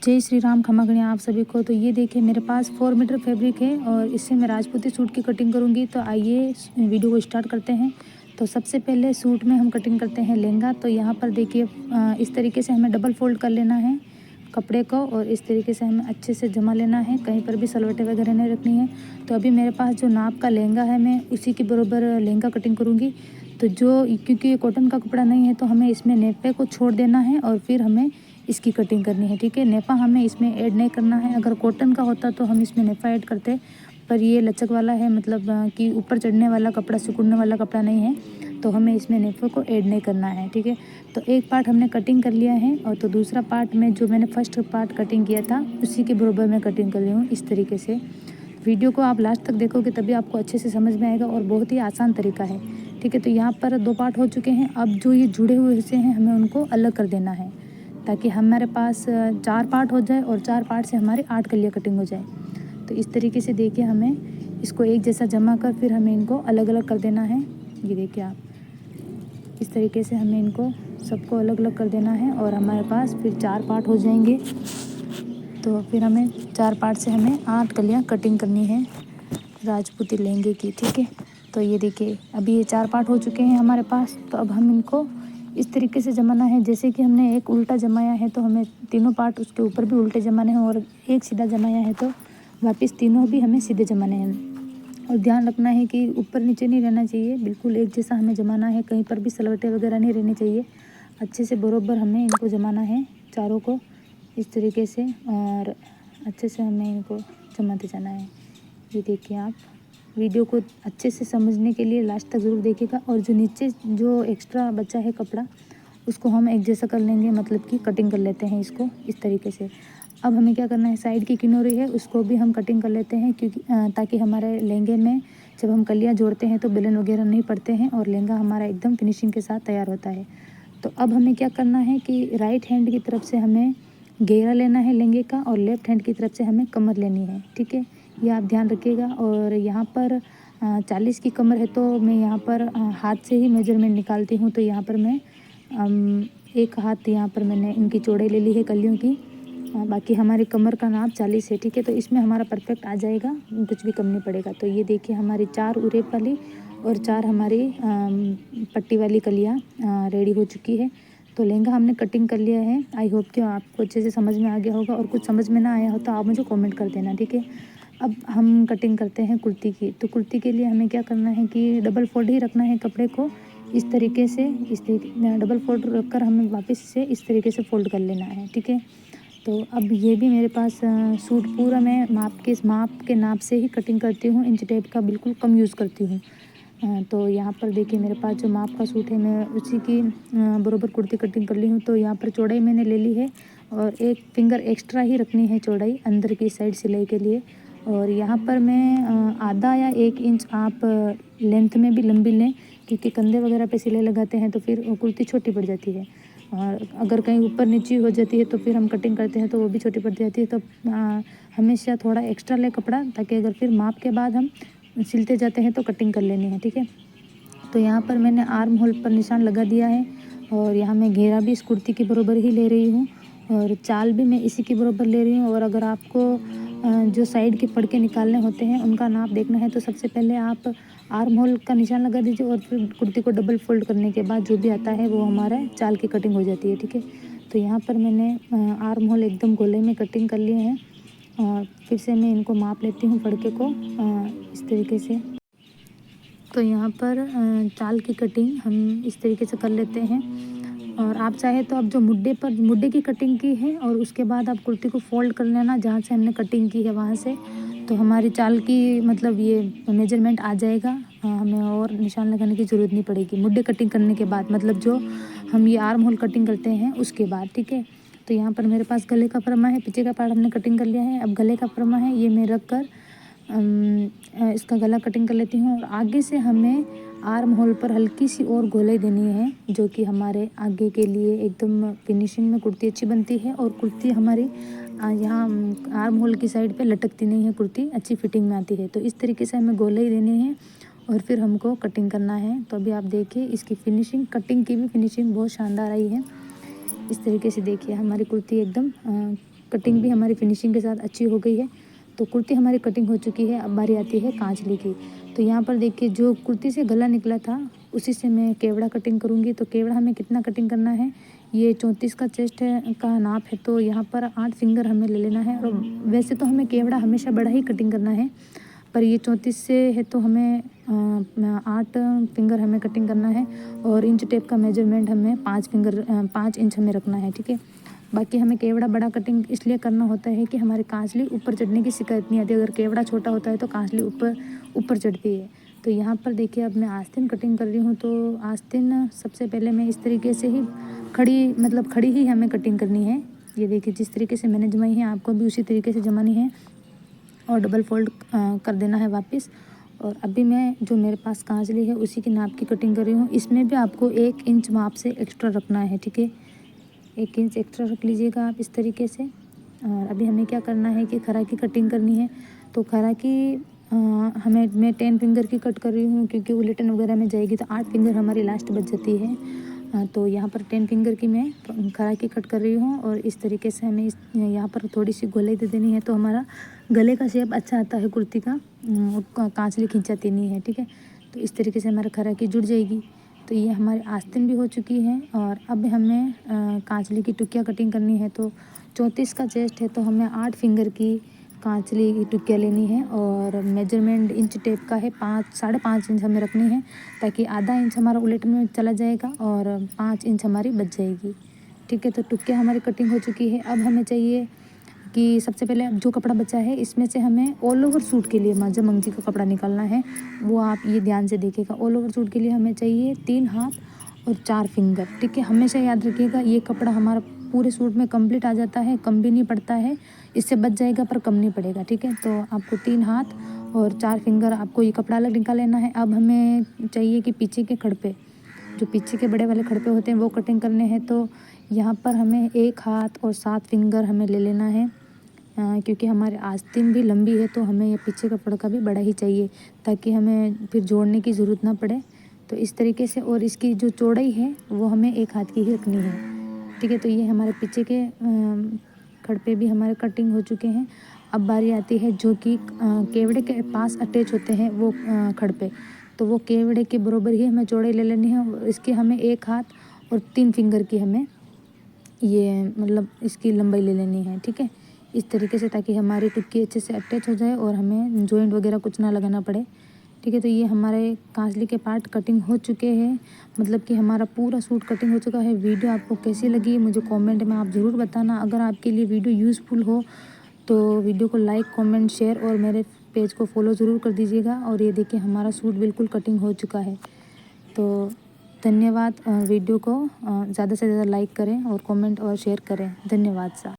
जय श्री राम, क्षमा करें आप सभी को। तो ये देखिए मेरे पास 4 मीटर फैब्रिक है और इससे मैं राजपूती सूट की कटिंग करूँगी। तो आइए वीडियो को स्टार्ट करते हैं। तो सबसे पहले सूट में हम कटिंग करते हैं लहंगा। तो यहाँ पर देखिए इस तरीके से हमें डबल फोल्ड कर लेना है कपड़े को और इस तरीके से हमें अच्छे से जमा लेना है, कहीं पर भी सलवटें वगैरह नहीं रखनी है। तो अभी मेरे पास जो नाप का लहंगा है मैं उसी के बराबर लहंगा कटिंग करूँगी। तो क्योंकि ये कॉटन का कपड़ा नहीं है तो हमें इसमें नेपे को छोड़ देना है और फिर हमें इसकी कटिंग करनी है, ठीक है। नेपा हमें इसमें ऐड नहीं करना है। अगर कॉटन का होता तो हम इसमें नेपा ऐड करते, पर ये लचक वाला है, मतलब कि ऊपर चढ़ने वाला कपड़ा, सिकुड़ने वाला कपड़ा नहीं है, तो हमें इसमें नेपा को ऐड नहीं करना है, ठीक है। तो एक पार्ट हमने कटिंग कर लिया है और तो दूसरा पार्ट में जो मैंने फर्स्ट पार्ट कटिंग किया था उसी के बराबर मैं कटिंग कर रही हूँ इस तरीके से। वीडियो को आप लास्ट तक देखोगे तभी आपको अच्छे से समझ में आएगा और बहुत ही आसान तरीका है, ठीक है। तो यहाँ पर 2 पार्ट हो चुके हैं। अब जो ये जुड़े हुए हिस्से हैं हमें उनको अलग कर देना है ताकि हमारे पास 4 पार्ट हो जाए और 4 पार्ट से हमारे 8 कलियाँ कटिंग हो जाए। तो इस तरीके से देखिए हमें इसको एक जैसा जमा कर फिर हमें इनको अलग अलग कर देना है। ये देखिए आप, इस तरीके से हमें इनको सबको अलग अलग कर देना है और हमारे पास फिर 4 पार्ट हो जाएंगे। तो फिर हमें 4 पार्ट से हमें 8 कलियाँ कटिंग करनी है राजपूती लहंगे की, ठीक है। तो ये देखिए अभी ये 4 पार्ट हो चुके हैं हमारे पास। तो अब हम इनको इस तरीके से जमाना है जैसे कि हमने एक उल्टा जमाया है तो हमें तीनों पार्ट उसके ऊपर भी उल्टे जमाने हैं और एक सीधा जमाया है तो वापस तीनों भी हमें सीधे जमाने हैं। और ध्यान रखना है कि ऊपर नीचे नहीं रहना चाहिए, बिल्कुल एक जैसा हमें जमाना है, कहीं पर भी सलवटें वगैरह नहीं रहनी चाहिए। अच्छे से बरोबर हमें इनको जमाना है चारों को इस तरीके से और अच्छे से हमें इनको जमाते जाना है। ये देखिए आप, वीडियो को अच्छे से समझने के लिए लास्ट तक ज़रूर देखिएगा। और जो नीचे जो एक्स्ट्रा बचा है कपड़ा उसको हम एक जैसा कर लेंगे, मतलब कि कटिंग कर लेते हैं इसको इस तरीके से। अब हमें क्या करना है, साइड की किनारी है उसको भी हम कटिंग कर लेते हैं क्योंकि ताकि हमारे लहंगे में जब हम कलियाँ जोड़ते हैं तो बेलन वगैरह नहीं पड़ते हैं और लहंगा हमारा एकदम फिनिशिंग के साथ तैयार होता है। तो अब हमें क्या करना है कि राइट हैंड की तरफ से हमें घेरा लेना है लहंगे का और लेफ्ट हैंड की तरफ से हमें कमर लेनी है, ठीक है। ये आप ध्यान रखिएगा। और यहाँ पर 40 की कमर है तो मैं यहाँ पर हाथ से ही मेजरमेंट निकालती हूँ। तो यहाँ पर मैं एक हाथ यहाँ पर मैंने इनकी चौड़ाई ले ली है कलियों की। बाकी हमारी कमर का नाप 40 है, ठीक है। तो इसमें हमारा परफेक्ट आ जाएगा, कुछ भी कम नहीं पड़ेगा। तो ये देखिए हमारी 4 उरेप वाली और 4 हमारी पट्टी वाली कलियाँ रेडी हो चुकी है। तो लहंगा हमने कटिंग कर लिया है। आई होप कि आपको अच्छे से समझ में आ गया होगा और कुछ समझ में ना आया हो तो आप मुझे कमेंट कर देना, ठीक है। अब हम कटिंग करते हैं कुर्ती की। तो कुर्ती के लिए हमें क्या करना है कि डबल फोल्ड ही रखना है कपड़े को इस तरीके से। इस डबल फोल्ड रखकर हमें वापस से इस तरीके से फोल्ड कर लेना है, ठीक है। तो अब ये भी मेरे पास सूट पूरा मैं माप के नाप से ही कटिंग करती हूँ, इंच टेप का बिल्कुल कम यूज़ करती हूँ। तो यहाँ पर देखिए मेरे पास जो माप का सूट है मैं उसी की बराबर कुर्ती कटिंग कर ली हूँ। तो यहाँ पर चौड़ाई मैंने ले ली है और एक फिंगर एक्स्ट्रा ही रखनी है चौड़ाई अंदर की साइड सिलाई के लिए। और यहाँ पर मैं आधा या 1 इंच आप लेंथ में भी लंबी लें क्योंकि कंधे वगैरह पे सिलाई लगाते हैं तो फिर कुर्ती छोटी पड़ जाती है। और अगर कहीं ऊपर नीचे हो जाती है तो फिर हम कटिंग करते हैं तो वो भी छोटी पड़ जाती है। तो हमेशा थोड़ा एक्स्ट्रा ले कपड़ा ताकि अगर फिर माप के बाद हम सिलते जाते हैं तो कटिंग कर लेनी है, ठीक है। तो यहाँ पर मैंने आर्म होल पर निशान लगा दिया है और यहाँ मैं घेरा भी इस कुर्ती के बराबर ही ले रही हूँ और चाल भी मैं इसी के बराबर ले रही हूँ। और अगर आपको जो साइड के फड़के निकालने होते हैं उनका नाप देखना है तो सबसे पहले आप आर्म होल का निशान लगा दीजिए और फिर कुर्ती को डबल फोल्ड करने के बाद जो भी आता है वो हमारा चाल की कटिंग हो जाती है, ठीक है। तो यहाँ पर मैंने आर्म होल एकदम गोले में कटिंग कर लिए हैं और फिर से मैं इनको माप लेती हूँ फड़के को इस तरीके से। तो यहाँ पर चाल की कटिंग हम इस तरीके से कर लेते हैं। और आप चाहे तो आप जो मुड्ढे की कटिंग की है और उसके बाद आप कुर्ती को फोल्ड कर लेना जहाँ से हमने कटिंग की है वहाँ से, तो हमारी चाल की मतलब ये मेजरमेंट आ जाएगा। हमें और निशान लगाने की ज़रूरत नहीं पड़ेगी मुड्ढे कटिंग करने के बाद, मतलब जो हम ये आर्म होल कटिंग करते हैं उसके बाद, ठीक है। तो यहाँ पर मेरे पास गले का फरमा है, पीछे का पार्ट हमने कटिंग कर लिया है। अब गले का फरमा है ये मैं रख कर इसका गला कटिंग कर लेती हूँ। और आगे से हमें आर्म होल पर हल्की सी और गोलाई देनी है जो कि हमारे आगे के लिए एकदम फिनिशिंग में कुर्ती अच्छी बनती है। और कुर्ती हमारी यहाँ आर्म होल की साइड पे लटकती नहीं है, कुर्ती अच्छी फिटिंग में आती है। तो इस तरीके से हमें गोलाई देनी है और फिर हमको कटिंग करना है। तो अभी आप देखिए इसकी फिनिशिंग, कटिंग की भी फिनिशिंग बहुत शानदार आई है। इस तरीके से देखिए हमारी कुर्ती एकदम कटिंग भी हमारी फिनिशिंग के साथ अच्छी हो गई है। तो कुर्ती हमारी कटिंग हो चुकी है। अब बारी आती है कांचली की। तो यहाँ पर देखिए जो कुर्ती से गला निकला था उसी से मैं केवड़ा कटिंग करूँगी। तो केवड़ा हमें कितना कटिंग करना है, ये 34 का चेस्ट का नाप है, तो यहाँ पर 8 फिंगर हमें ले लेना है। और वैसे तो हमें केवड़ा हमेशा बड़ा ही कटिंग करना है, पर ये 34 से है तो हमें 8 फिंगर हमें कटिंग करना है। और इंच टेप का मेजरमेंट हमें 5 इंच हमें रखना है, ठीक है। बाकी हमें केवड़ा बड़ा कटिंग इसलिए करना होता है कि हमारी कांचली ऊपर चढ़ने की शिकायत नहीं आती। अगर केवड़ा छोटा होता है तो कांचली ऊपर चढ़ती है। तो यहाँ पर देखिए अब मैं आस्तीन कटिंग कर रही हूँ। तो आस्तीन सबसे पहले मैं इस तरीके से ही खड़ी ही हमें कटिंग करनी है। ये देखिए जिस तरीके से मैंने जमाई है आपको भी उसी तरीके से जमानी है और डबल फोल्ड कर देना है वापस। और अभी मैं जो मेरे पास कांचली है उसी के नाप की कटिंग कर रही हूँ। इसमें भी आपको 1 इंच माप से एक्स्ट्रा रखना है, ठीक है। 1 इंच एक्स्ट्रा रख लीजिएगा आप इस तरीके से। और अभी हमें क्या करना है कि खरा की कटिंग करनी है। तो खरा की मैं 10 फिंगर की कट कर रही हूँ, क्योंकि उलटन वगैरह में जाएगी तो 8 फिंगर हमारी लास्ट बच जाती है। तो यहाँ पर 10 फिंगर की मैं खरा की कट कर रही हूँ। और इस तरीके से हमें यहाँ पर थोड़ी सी गोलाई दे देनी है, तो हमारा गले का शेप अच्छा आता है कुर्ती का, कांचली खींचाती नहीं है, ठीक है। तो इस तरीके से हमारा खरा की जुड़ जाएगी। तो ये हमारी आस्तीन भी हो चुकी है। और अब हमें कांचली की टुकिया कटिंग करनी है। तो 34 का चेस्ट है तो हमें 8 फिंगर की कांचली की टुकिया लेनी है। और मेजरमेंट इंच टेप का है 5.5 इंच हमें रखनी है, ताकि आधा इंच हमारा उलटन में चला जाएगा और 5 इंच हमारी बच जाएगी, ठीक है। तो टुकिया हमारी कटिंग हो चुकी है। अब हमें चाहिए कि सबसे पहले जो कपड़ा बचा है इसमें से हमें ऑल ओवर सूट के लिए माजा मंगजी का कपड़ा निकालना है। वो आप ये ध्यान से देखिएगा। ऑल ओवर सूट के लिए हमें चाहिए 3 हाथ और 4 फिंगर, ठीक है। हमेशा याद रखिएगा ये कपड़ा हमारा पूरे सूट में कंप्लीट आ जाता है, कम भी नहीं पड़ता है। इससे बच जाएगा पर कम नहीं पड़ेगा, ठीक है। तो आपको 3 हाथ और 4 फिंगर आपको ये कपड़ा अलग निकाल लेना है। अब हमें चाहिए कि पीछे के खड़पे, जो पीछे के बड़े वाले खड़पे होते हैं वो कटिंग करने हैं। तो यहाँ पर हमें 1 हाथ और 7 फिंगर हमें ले लेना है, क्योंकि हमारे आस्तीन भी लंबी है तो हमें ये पीछे कपड़ा का भी बड़ा ही चाहिए, ताकि हमें फिर जोड़ने की ज़रूरत ना पड़े। तो इस तरीके से, और इसकी जो चौड़ाई है वो हमें 1 हाथ की ही रखनी है, ठीक है। तो ये हमारे पीछे के खड़पे भी हमारे कटिंग हो चुके हैं। अब बारी आती है जो कि केवड़े के पास अटैच होते हैं वो खड़पे। तो वो केवड़े के बराबर ही हमें चौड़ाई ले लेनी है। इसकी हमें 1 हाथ और 3 फिंगर की हमें ये इसकी लंबाई ले लेनी है, ठीक है। इस तरीके से, ताकि हमारी टुक्की अच्छे से अटैच हो जाए और हमें जॉइंट वगैरह कुछ ना लगाना पड़े, ठीक है। तो ये हमारे कांचली के पार्ट कटिंग हो चुके हैं, मतलब कि हमारा पूरा सूट कटिंग हो चुका है। वीडियो आपको कैसी लगी मुझे कमेंट में आप ज़रूर बताना। अगर आपके लिए वीडियो यूज़फुल हो तो वीडियो को लाइक, कमेंट, शेयर और मेरे पेज को फॉलो ज़रूर कर दीजिएगा। और ये देखिए हमारा सूट बिल्कुल कटिंग हो चुका है। तो धन्यवाद। वीडियो को ज़्यादा से ज़्यादा लाइक करें और कमेंट और शेयर करें। धन्यवाद सा।